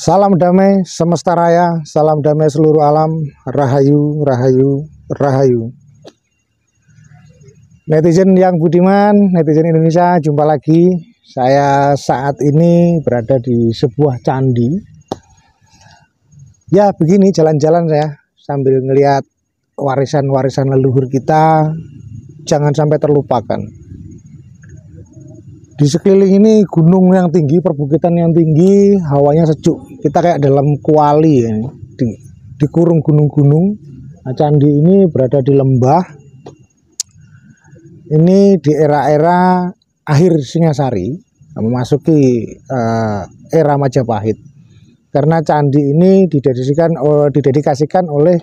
Salam damai semesta raya, salam damai seluruh alam, rahayu, rahayu, rahayu. Netizen yang budiman, netizen Indonesia, jumpa lagi. Saya saat ini berada di sebuah candi. Ya begini jalan-jalan saya sambil ngelihat warisan-warisan leluhur kita, jangan sampai terlupakan. Di sekeliling ini gunung yang tinggi, perbukitan yang tinggi, hawanya sejuk. Kita kayak dalam kuali ya, dikurung gunung-gunung. Nah, candi ini berada di lembah. Ini di era-era akhir Singasari, memasuki era Majapahit. Karena candi ini didedikasikan oleh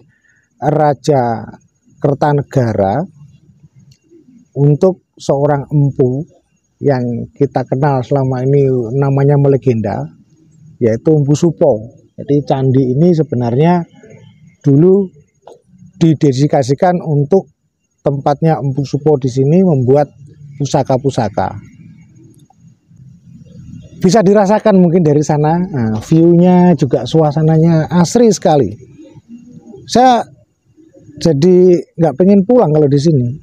Raja Kertanegara untuk seorang empu yang kita kenal selama ini namanya melegenda, yaitu Empu Supo. Jadi candi ini sebenarnya dulu didedikasikan untuk tempatnya Empu Supo di sini membuat pusaka-pusaka. Bisa dirasakan mungkin dari sana, nah, view-nya juga suasananya asri sekali. Saya jadi nggak pengen pulang kalau di sini.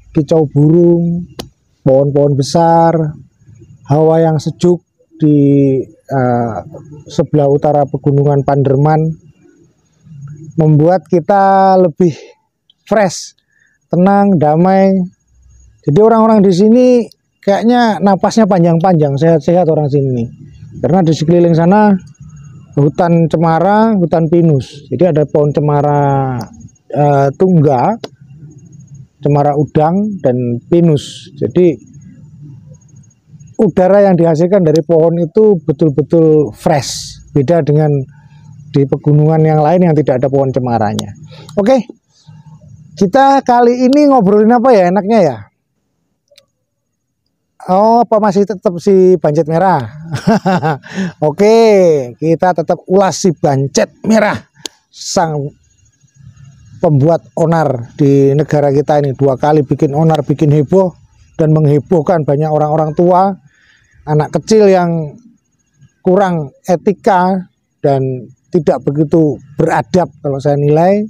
Kicau burung, pohon-pohon besar, hawa yang sejuk di sebelah utara pegunungan Panderman membuat kita lebih fresh, tenang, damai. Jadi orang-orang di sini kayaknya napasnya panjang-panjang, sehat-sehat orang sini. Karena di sekeliling sana hutan cemara, hutan pinus. Jadi ada pohon cemara tungga, cemara udang, dan pinus. Jadi udara yang dihasilkan dari pohon itu betul-betul fresh, beda dengan di pegunungan yang lain yang tidak ada pohon cemaranya. Oke, kita kali ini ngobrolin apa ya enaknya ya? Oh, apa masih tetap si Bancet Merah? Oke, kita tetap ulas si Bancet Merah, sang pembuat onar di negara kita ini. 2 kali bikin onar, bikin heboh dan menghebohkan banyak orang-orang tua, anak kecil yang kurang etika dan tidak begitu beradab kalau saya nilai,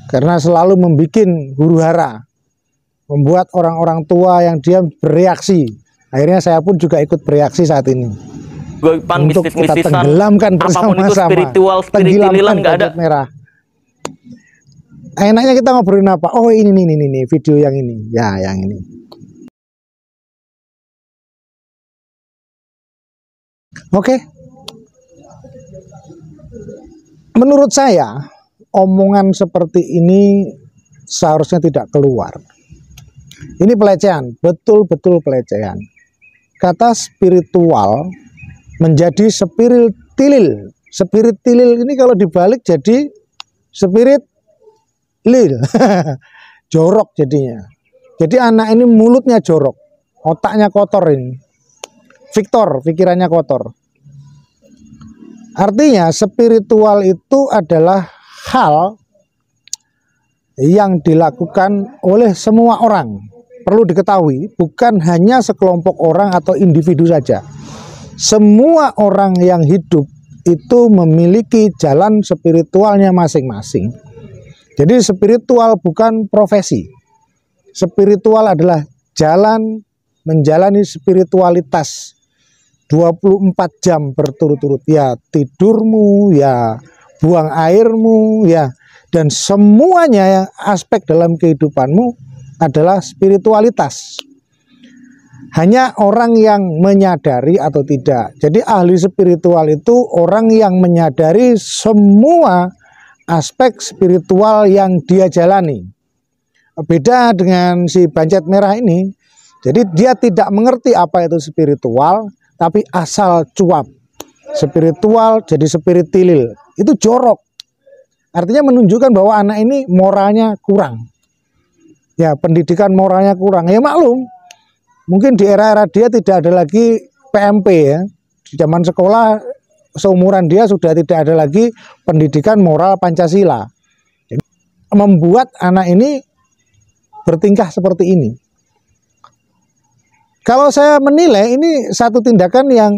karena selalu membuat huru hara, membuat orang-orang tua yang diam bereaksi. Akhirnya saya pun juga ikut bereaksi saat ini. Untuk kita tenggelamkan bersama-sama, tenggelamkan Bancet Merah. Enaknya kita ngobrolin apa? Oh ini video yang ini, ya yang ini. Oke. Menurut saya omongan seperti ini seharusnya tidak keluar. Ini pelecehan, betul-betul pelecehan. Kata spiritual menjadi spiritilil. Spiritilil ini kalau dibalik jadi spirit lil. Jorok jadinya. Jadi anak ini mulutnya jorok, otaknya kotor ini. Victor, pikirannya kotor. Artinya spiritual itu adalah hal yang dilakukan oleh semua orang. Perlu diketahui, bukan hanya sekelompok orang atau individu saja. Semua orang yang hidup itu memiliki jalan spiritualnya masing-masing. Jadi spiritual bukan profesi. Spiritual adalah jalan menjalani spiritualitas 24 jam berturut-turut. Ya tidurmu, ya buang airmu, ya, dan semuanya yang aspek dalam kehidupanmu adalah spiritualitas. Hanya orang yang menyadari atau tidak. Jadi ahli spiritual itu orang yang menyadari semua aspek spiritual yang dia jalani. Beda dengan si Bancet Merah ini. Jadi dia tidak mengerti apa itu spiritual, tapi asal cuap. Spiritual jadi spiritilil. Itu jorok. Artinya menunjukkan bahwa anak ini moralnya kurang. Ya, pendidikan moralnya kurang. Ya maklum. Mungkin di era-era dia tidak ada lagi PMP ya. Di zaman sekolah seumuran dia sudah tidak ada lagi pendidikan moral Pancasila. Jadi, membuat anak ini bertingkah seperti ini. Kalau saya menilai ini satu tindakan yang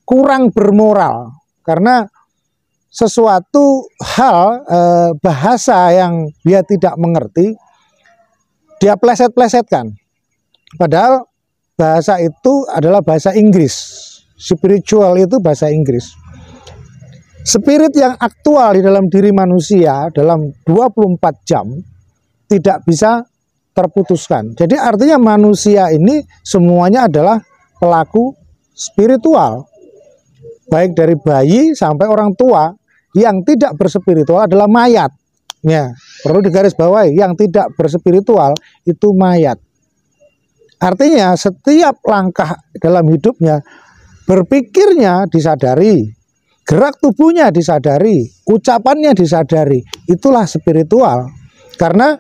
kurang bermoral karena sesuatu hal bahasa yang dia tidak mengerti dia pleset-plesetkan. Padahal bahasa itu adalah bahasa Inggris. Spiritual itu bahasa Inggris. Spirit yang aktual di dalam diri manusia dalam 24 jam tidak bisa terputuskan. Jadi artinya manusia ini semuanya adalah pelaku spiritual. Baik dari bayi sampai orang tua, yang tidak berspiritual adalah mayat. Ya, perlu digarisbawahi, yang tidak berspiritual itu mayat. Artinya setiap langkah dalam hidupnya, berpikirnya disadari, gerak tubuhnya disadari, ucapannya disadari, itulah spiritual. Karena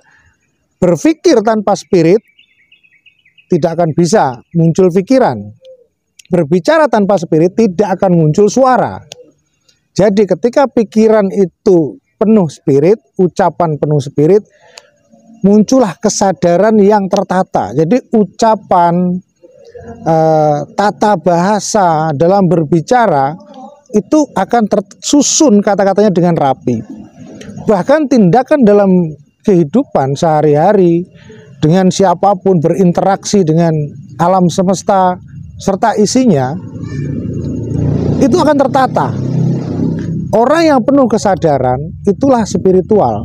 berpikir tanpa spirit tidak akan bisa muncul pikiran. Berbicara tanpa spirit tidak akan muncul suara. Jadi ketika pikiran itu penuh spirit, ucapan penuh spirit, muncullah kesadaran yang tertata. Jadi ucapan, tata bahasa dalam berbicara itu akan tersusun kata-katanya dengan rapi. Bahkan tindakan dalam kehidupan sehari-hari dengan siapapun, berinteraksi dengan alam semesta serta isinya, itu akan tertata. Orang yang penuh kesadaran itulah spiritual.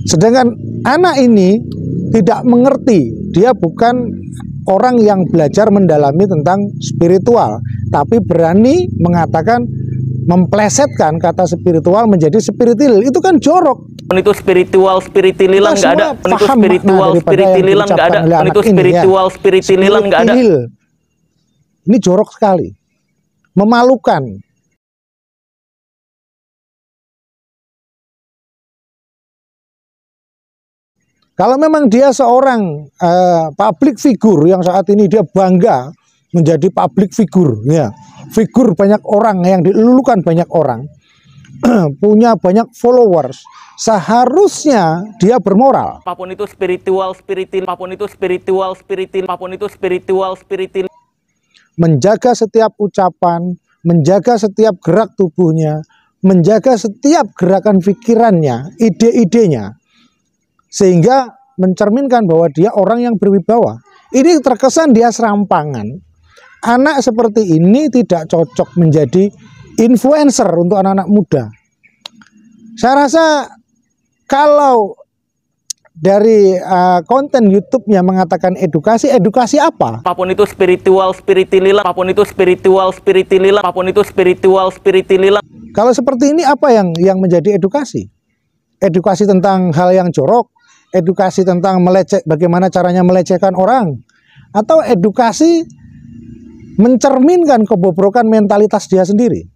Sedangkan anak ini tidak mengerti, dia bukan orang yang belajar mendalami tentang spiritual, tapi berani mengatakan, memplesetkan kata spiritual menjadi spiritil. Itu kan jorok. Itu spiritual, spiritililan nggak ada. Itu spiritual, spiritililan nggak ada. Itu spiritual, spiritililan nggak ada. Ini jorok sekali, memalukan. Kalau memang dia seorang public figure yang saat ini dia bangga menjadi public figure, ya, figur banyak orang yang dilulukan banyak orang, punya banyak followers, seharusnya dia bermoral. Apapun itu spiritual, spiritil, apapun itu spiritual, spiritil, apapun itu spiritual, spiritil. Menjaga setiap ucapan, menjaga setiap gerak tubuhnya, menjaga setiap gerakan pikirannya, ide-idenya, sehingga mencerminkan bahwa dia orang yang berwibawa. Ini terkesan dia serampangan. Anak seperti ini tidak cocok menjadi influencer untuk anak-anak muda. Saya rasa kalau dari konten YouTube-nya mengatakan edukasi, edukasi apa? Apapun itu spiritual, spiritililan, apapun itu spiritual, spiritililan, apapun itu spiritual, spiritililan. Kalau seperti ini apa yang menjadi edukasi? Edukasi tentang hal yang jorok, edukasi tentang bagaimana caranya melecehkan orang, atau edukasi mencerminkan kebobrokan mentalitas dia sendiri.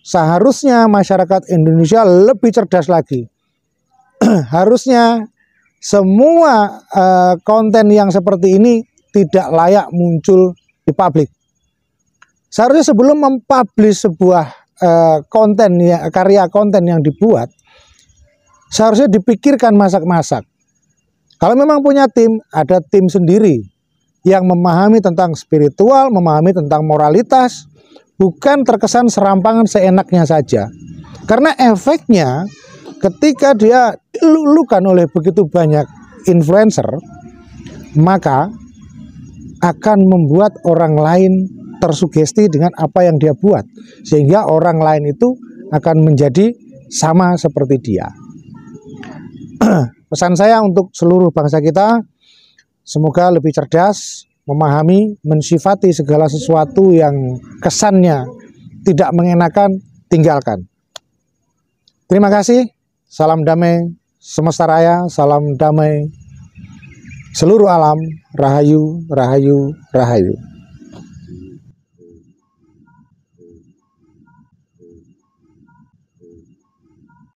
Seharusnya masyarakat Indonesia lebih cerdas lagi. Harusnya semua konten yang seperti ini tidak layak muncul di publik. Seharusnya sebelum mempublish sebuah konten, karya konten yang dibuat, seharusnya dipikirkan masak-masak. Kalau memang punya tim, ada tim sendiri yang memahami tentang spiritual, memahami tentang moralitas, bukan terkesan serampangan seenaknya saja. Karena efeknya ketika dia dilulukan oleh begitu banyak influencer, maka akan membuat orang lain tersugesti dengan apa yang dia buat, sehingga orang lain itu akan menjadi sama seperti dia. Pesan saya untuk seluruh bangsa kita, semoga lebih cerdas, memahami, mensifati segala sesuatu yang kesannya tidak mengenakan, tinggalkan. Terima kasih, salam damai semesta raya, salam damai seluruh alam, rahayu, rahayu, rahayu.